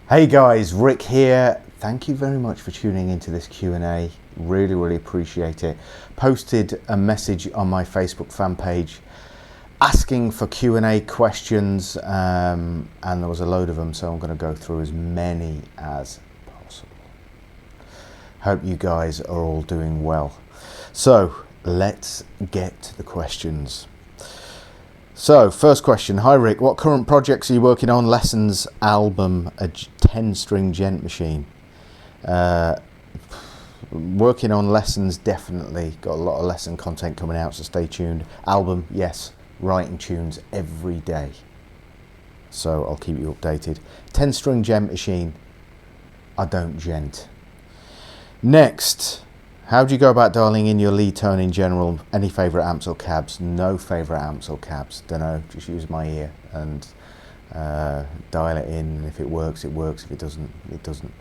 Hey guys, Rick here. Thank you very much for tuning into this Q&A. Really appreciate it. Posted a message on my Facebook fan page asking for Q&A questions, and there was a load of them, so I'm going to go through as many as possible. Hope you guys are all doing well. So let's get to the questions. So, first question. Hi Rick, what current projects are you working on? Lessons, album, a 10-string gent machine. Working on lessons, definitely. Got a lot of lesson content coming out, so stay tuned. Album, yes. Writing tunes every day. So, I'll keep you updated. 10-string gent machine. I don't gent. Next. How do you go about dialing in your lead tone in general? Any favourite amps or cabs? No favourite amps or cabs. Don't know. Just use my ear and dial it in. If it works, it works. If it doesn't, it doesn't.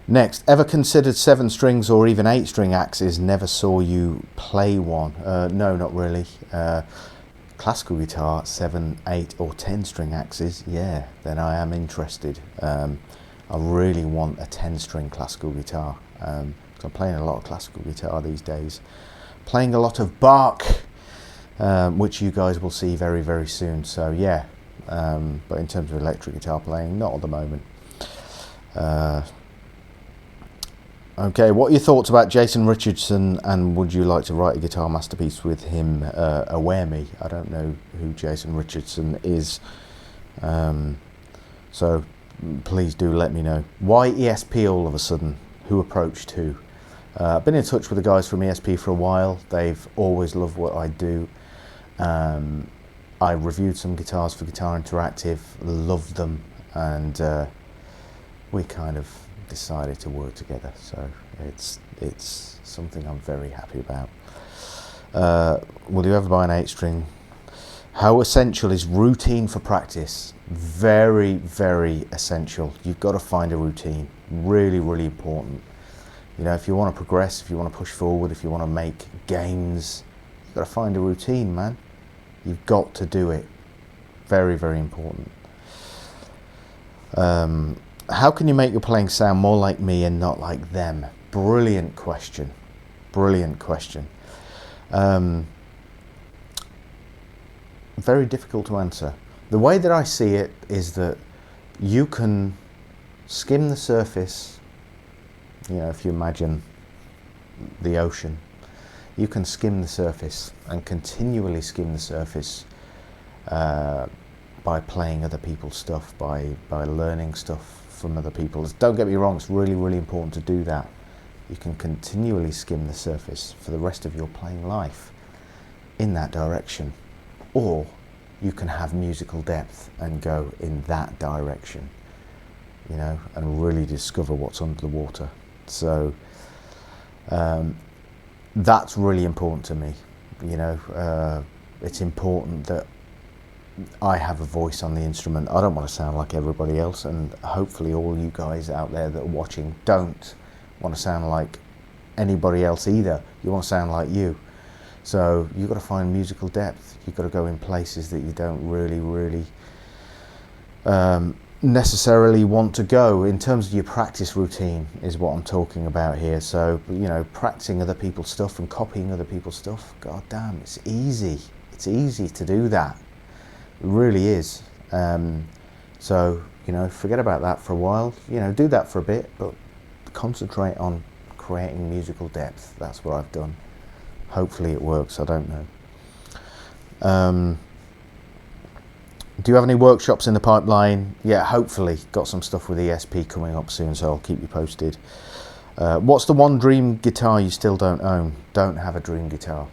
Next, ever considered 7 strings or even 8-string axes? Never saw you play one. No, not really. Classical guitar, 7, 8 or 10-string axes. Yeah, then I am interested. I really want a 10-string classical guitar. I'm playing a lot of classical guitar these days, playing a lot of Bach, which you guys will see very soon. So yeah, but in terms of electric guitar playing, not at the moment. Okay, what are your thoughts about Jason Richardson, and would you like to write a guitar masterpiece with him? Aware me, I don't know who Jason Richardson is, so please do let me know. Why ESP all of a sudden? Who approached who? I've been in touch with the guys from ESP for a while. They've always loved what I do. I reviewed some guitars for Guitar Interactive, loved them, and we kind of decided to work together. So it's something I'm very happy about. Will you ever buy an 8-string? How essential is routine for practice? Very essential. You've got to find a routine. Really important. You know, if you want to progress, if you want to push forward, if you want to make gains, you've got to find a routine, man. You've got to do it. Very important. How can you make your playing sound more like me and not like them? Brilliant question. Very difficult to answer. The way that I see it is that you can skim the surface. You know, if you imagine the ocean, you can skim the surface and continually skim the surface by playing other people's stuff, by learning stuff from other people. Don't get me wrong, it's really important to do that. You can continually skim the surface for the rest of your playing life in that direction, or you can have musical depth and go in that direction, you know, and really discover what's under the water. So that's really important to me. You know, it's important that I have a voice on the instrument. I don't want to sound like everybody else, and hopefully all you guys out there that are watching don't want to sound like anybody else either. You want to sound like you. So you've got to find musical depth. You've got to go in places that you don't really necessarily want to go. In terms of your practice routine is what I'm talking about here. So, you know, practicing other people's stuff and copying other people's stuff, god damn, it's easy. It's easy to do that. It really is. So, you know, forget about that for a while. You know, do that for a bit, but concentrate on creating musical depth. That's what I've done. Hopefully it works, I don't know. Do you have any workshops in the pipeline? Yeah, hopefully. Got some stuff with ESP coming up soon, so I'll keep you posted. What's the one dream guitar you still don't own? Don't have a dream guitar.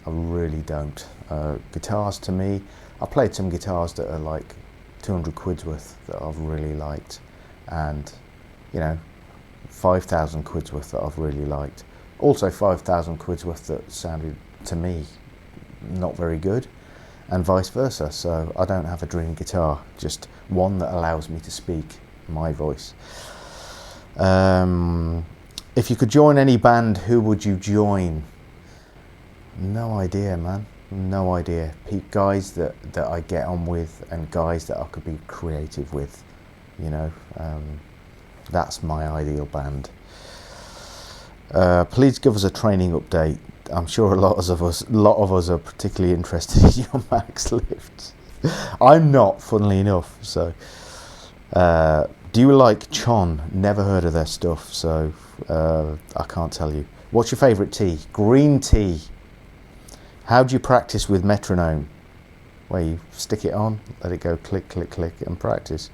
I really don't. Guitars to me, I played some guitars that are like 200 quid's worth that I've really liked, and, you know, 5,000 quid's worth that I've really liked. Also 5,000 quid's worth that sounded to me not very good, and vice versa. So I don't have a dream guitar, just one that allows me to speak my voice. If you could join any band, who would you join? No idea, man. No idea. Guys that I get on with, and guys that I could be creative with. you know. That's my ideal band. Please give us a training update. I'm sure a lot of us are particularly interested in your max lifts. I'm not, funnily enough. So, do you like Chon? Never heard of their stuff, so I can't tell you. What's your favourite tea? Green tea. How do you practice with metronome? Where you stick it on, let it go click, click, click, and practice.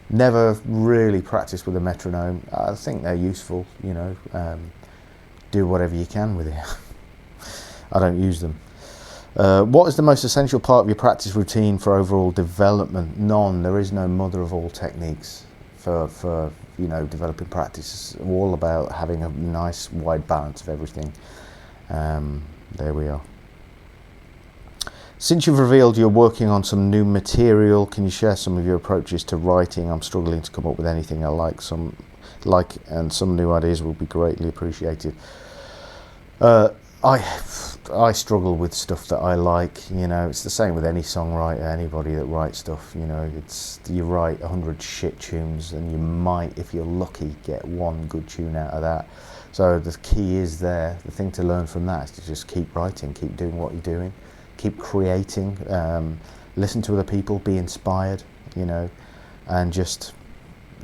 Never really practiced with a metronome. I think they're useful, you know. Do whatever you can with it. I don't use them. What is the most essential part of your practice routine for overall development? None. There is no mother of all techniques for you know, developing practice. It's all about having a nice wide balance of everything. There we are. Since you've revealed you're working on some new material, can you share some of your approaches to writing? I'm struggling to come up with anything I like. Some new ideas will be greatly appreciated. I struggle with stuff that I like, you know. It's the same with any songwriter, anybody that writes stuff, you know. You write 100 shit tunes and you might, if you're lucky, get one good tune out of that. So the key is there. The thing to learn from that is to just keep writing, keep doing what you're doing, keep creating, listen to other people, be inspired, you know, and just,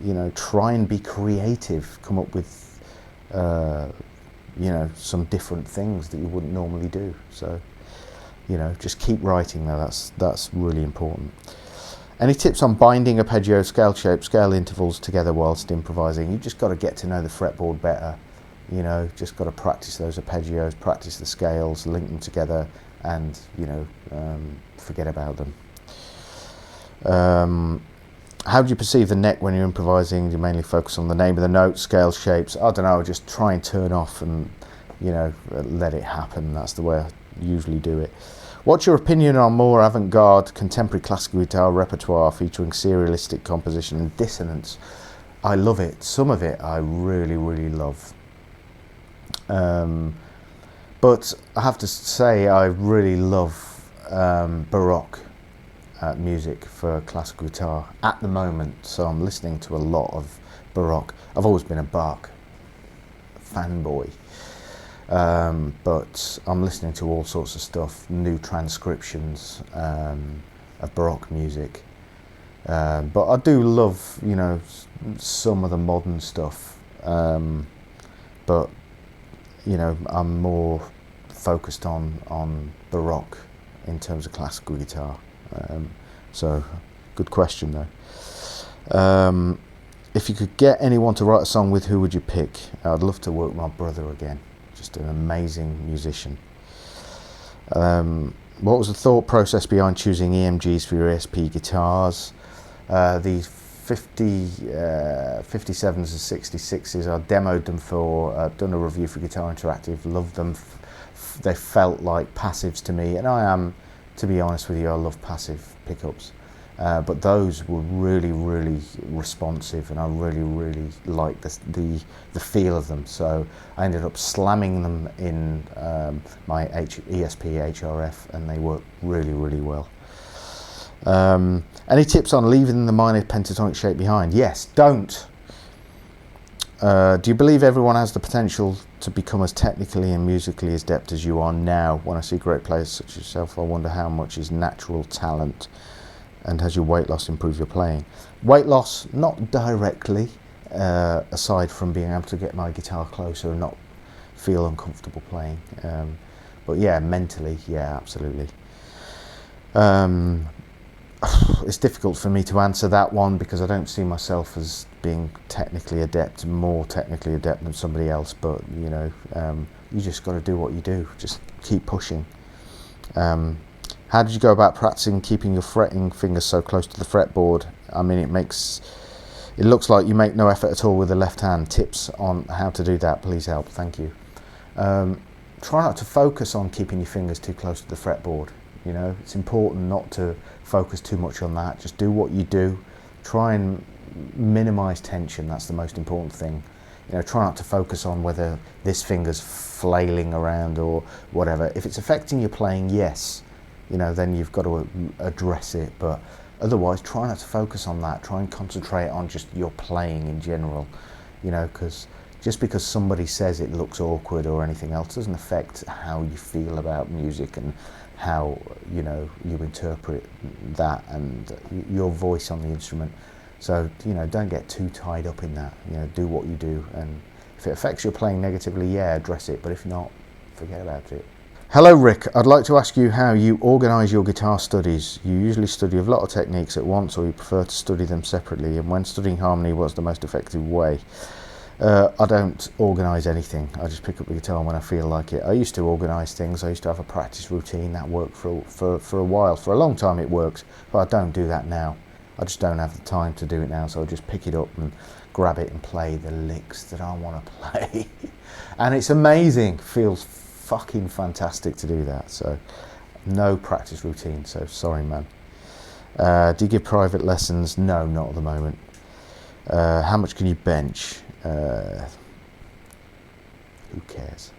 you know, try and be creative, come up with, you know, some different things that you wouldn't normally do. So, you know, just keep writing though, that's really important. Any tips on binding arpeggio, scale shape, scale intervals together whilst improvising? You've just got to get to know the fretboard better, you know, just got to practice those arpeggios, practice the scales, link them together, and, you know, forget about them. How do you perceive the neck when you're improvising? Do you mainly focus on the name of the note, scale shapes? I don't know, just try and turn off and, you know, let it happen. That's the way I usually do it. What's your opinion on more avant-garde contemporary classical guitar repertoire featuring serialistic composition and dissonance? I love it. Some of it I really, really love. But I have to say I really love Baroque music for classical guitar at the moment, so I'm listening to a lot of Baroque. I've always been a Bach fanboy, but I'm listening to all sorts of stuff, new transcriptions of Baroque music. But I do love, you know, some of the modern stuff, but, you know, I'm more focused on Baroque in terms of classical guitar. So, good question though. If you could get anyone to write a song with, who would you pick? I'd love to work with my brother again. Just an amazing musician. What was the thought process behind choosing EMGs for your ESP guitars? These 57s and 66s, I demoed them for, done a review for Guitar Interactive, loved them. They felt like passives to me, and I am, to be honest with you, I love passive pickups. But those were really, really responsive, and I really, really liked the feel of them. So I ended up slamming them in my ESP HRF, and they worked really, really well. Any tips on leaving the minor pentatonic shape behind? Yes, don't. Do you believe everyone has the potential to become as technically and musically adept as you are now? When I see great players such as yourself, I wonder how much is natural talent, and has your weight loss improved your playing? Weight loss, not directly, aside from being able to get my guitar closer and not feel uncomfortable playing. But yeah, mentally, yeah, absolutely. It's difficult for me to answer that one because I don't see myself as being technically adept, more technically adept than somebody else, but you know, you just got to do what you do, just keep pushing. How did you go about practicing keeping your fretting fingers so close to the fretboard? I mean, it looks like you make no effort at all with the left hand. Tips on how to do that, please help, thank you. Try not to focus on keeping your fingers too close to the fretboard. You know, it's important not to focus too much on that. Just do what you do. Try and minimize tension. That's the most important thing. You know, try not to focus on whether this finger's flailing around or whatever. If it's affecting your playing, yes, you know, then you've got to address it. But Otherwise, try not to focus on that. Try and concentrate on just your playing in general, you know, because just because somebody says it looks awkward or anything else doesn't affect how you feel about music and how, you know, you interpret that and your voice on the instrument. So, you know, don't get too tied up in that. You know, do what you do, and if it affects your playing negatively, yeah, address it, but if not, forget about it. Hello Rick, I'd like to ask you how you organise your guitar studies. You usually study a lot of techniques at once, or you prefer to study them separately, and when studying harmony, what's the most effective way? I don't organise anything. I just pick up the guitar when I feel like it. I used to organise things. I used to have a practice routine that worked for a while. For a long time it works, but I don't do that now. I just don't have the time to do it now, so I just pick it up and grab it and play the licks that I want to play. And it's amazing. Feels fucking fantastic to do that. So no practice routine, so sorry man. Do you give private lessons? No, not at the moment. How much can you bench? Who cares?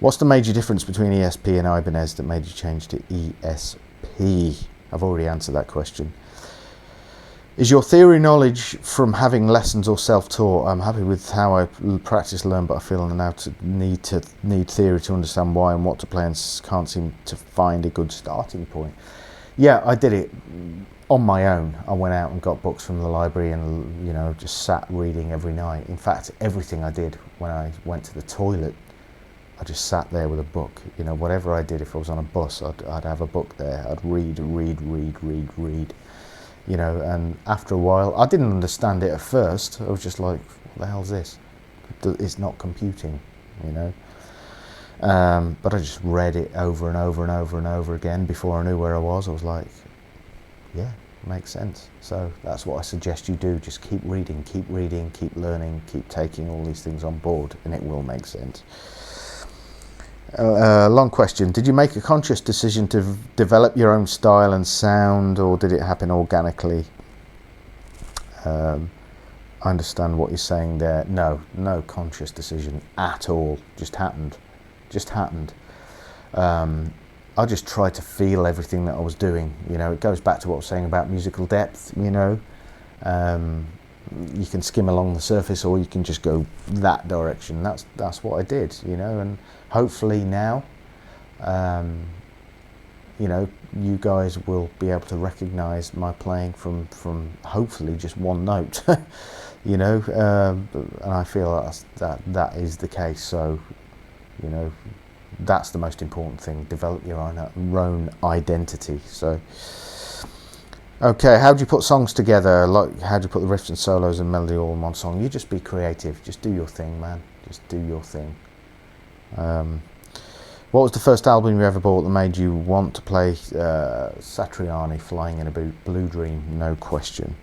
What's the major difference between ESP and Ibanez that made you change to ESP? I've already answered that question. Is your theory knowledge from having lessons or self-taught? I'm happy with how I practice, learn, but I feel now to need theory to understand why and what to play, and can't seem to find a good starting point. Yeah, I did it on my own. I went out and got books from the library and, you know, just sat reading every night. In fact, everything I did when I went to the toilet, I just sat there with a book. You know, whatever I did, if I was on a bus, I'd have a book there. I'd read. You know, and after a while, I didn't understand it at first. I was just like, what the hell's this? It's not computing, you know. But I just read it over and over and over and over again before I knew where I was. I was like, yeah, makes sense. So that's what I suggest you do. Just keep reading, keep learning, keep taking all these things on board, and it will make sense. Long question. Did you make a conscious decision to develop your own style and sound, or did it happen organically? I understand what you're saying there. No conscious decision at all. Just happened. I just tried to feel everything that I was doing. You know, it goes back to what I was saying about musical depth. You know, you can skim along the surface, or you can just go that direction. That's what I did. You know, and hopefully now, you know, you guys will be able to recognise my playing from hopefully just one note. You know, and I feel that is the case. So, you know, that's the most important thing. Develop your own identity. So, okay, how do you put songs together? Like, how do you put the riffs and solos and melody all in one song? You just be creative. Just do your thing, man. Just do your thing. What was the first album you ever bought that made you want to play Satriani, Flying in a Blue Dream? No question.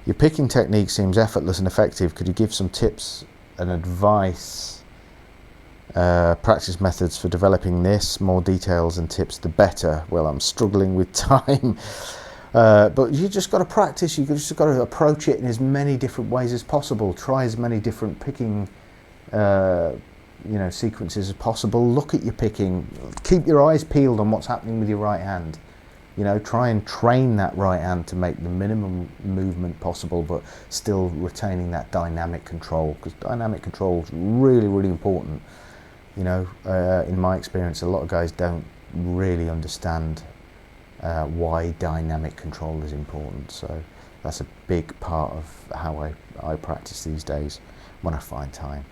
Your picking technique seems effortless and effective. Could you give some tips and advice, practice methods for developing this? More details and tips, the better. Well, I'm struggling with time. But you just got to practice. You just got to approach it in as many different ways as possible. Try as many different picking you know, sequences as possible. Look at your picking. Keep your eyes peeled on what's happening with your right hand. You know, try and train that right hand to make the minimum movement possible, but still retaining that dynamic control, because dynamic control is really, really important. You know, in my experience, a lot of guys don't really understand why dynamic control is important. So that's a big part of how I practice these days when I find time.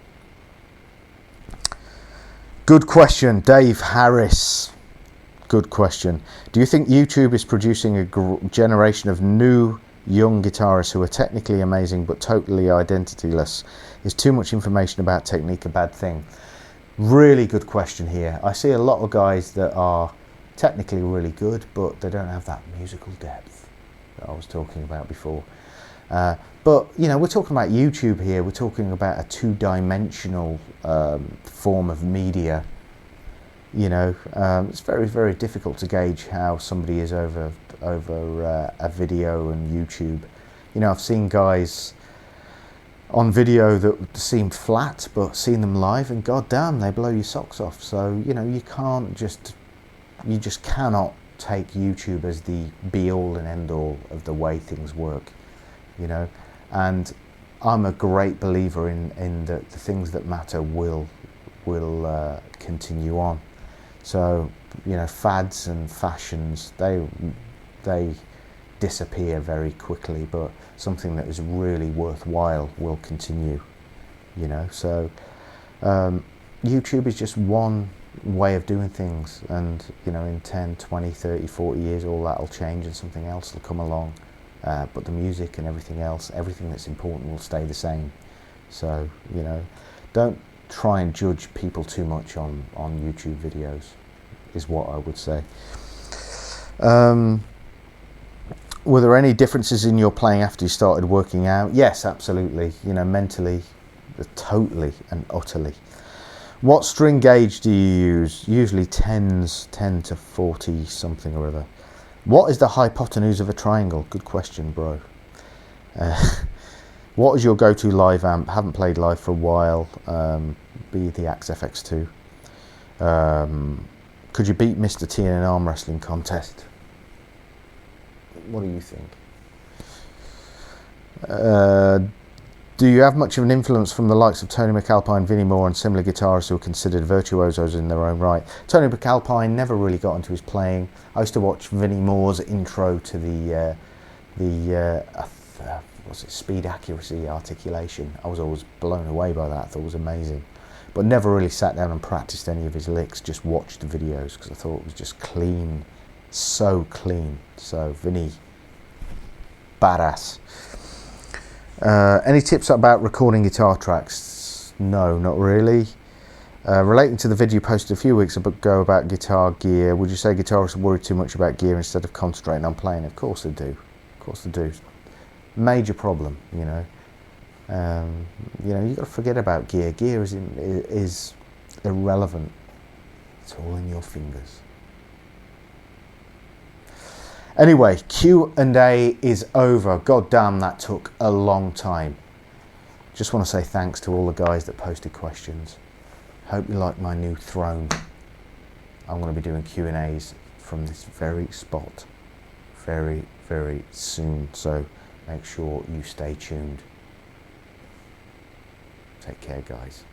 Good question, Dave Harris. Good question. Do you think YouTube is producing a generation of new young guitarists who are technically amazing but totally identityless? Is too much information about technique a bad thing? Really good question here. I see a lot of guys that are technically really good, but they don't have that musical depth that I was talking about before. But, you know, we're talking about YouTube here. We're talking about a two-dimensional form of media. You know, it's very, very difficult to gauge how somebody is over a video and YouTube. You know, I've seen guys on video that seem flat, but seeing them live, and goddamn, they blow your socks off. So, you know, you just cannot take YouTube as the be-all and end-all of the way things work, you know. And I'm a great believer in the things that matter will continue on. So, you know, fads and fashions, they disappear very quickly, but something that is really worthwhile will continue, you know. So YouTube is just one way of doing things, and you know, in 10, 20, 30, 40 years all that will change and something else will come along, but the music and everything else, everything that's important will stay the same. So, you know, don't try and judge people too much on YouTube videos, is what I would say. Were there any differences in your playing after you started working out? Yes, absolutely. You know, mentally, totally and utterly. What string gauge do you use? Usually 10s, 10 to 40 something or other. What is the hypotenuse of a triangle? Good question, bro. What is your go-to live amp? Haven't played live for a while. Be the Axe FX2. Could you beat Mr. T in an arm wrestling contest? What do you think? Do you have much of an influence from the likes of Tony McAlpine, Vinnie Moore and similar guitarists who are considered virtuosos in their own right? Tony McAlpine never really got into his playing. I used to watch Vinnie Moore's intro to the what's it, Speed Accuracy Articulation. I was always blown away by that. I thought it was amazing. But never really sat down and practiced any of his licks, just watched the videos because I thought it was just clean, so clean. So Vinny, badass. Any tips about recording guitar tracks? No, not really. Relating to the video you posted a few weeks ago about guitar gear, would you say guitarists worry too much about gear instead of concentrating on playing? Of course they do. Of course they do. Major problem, you know. You know, you've got to forget about gear. Gear is irrelevant. It's all in your fingers. Anyway, Q&A is over. God damn, that took a long time. Just want to say thanks to all the guys that posted questions. Hope you like my new throne. I'm going to be doing Q&As from this very spot very, very soon. So make sure you stay tuned. Take care, guys.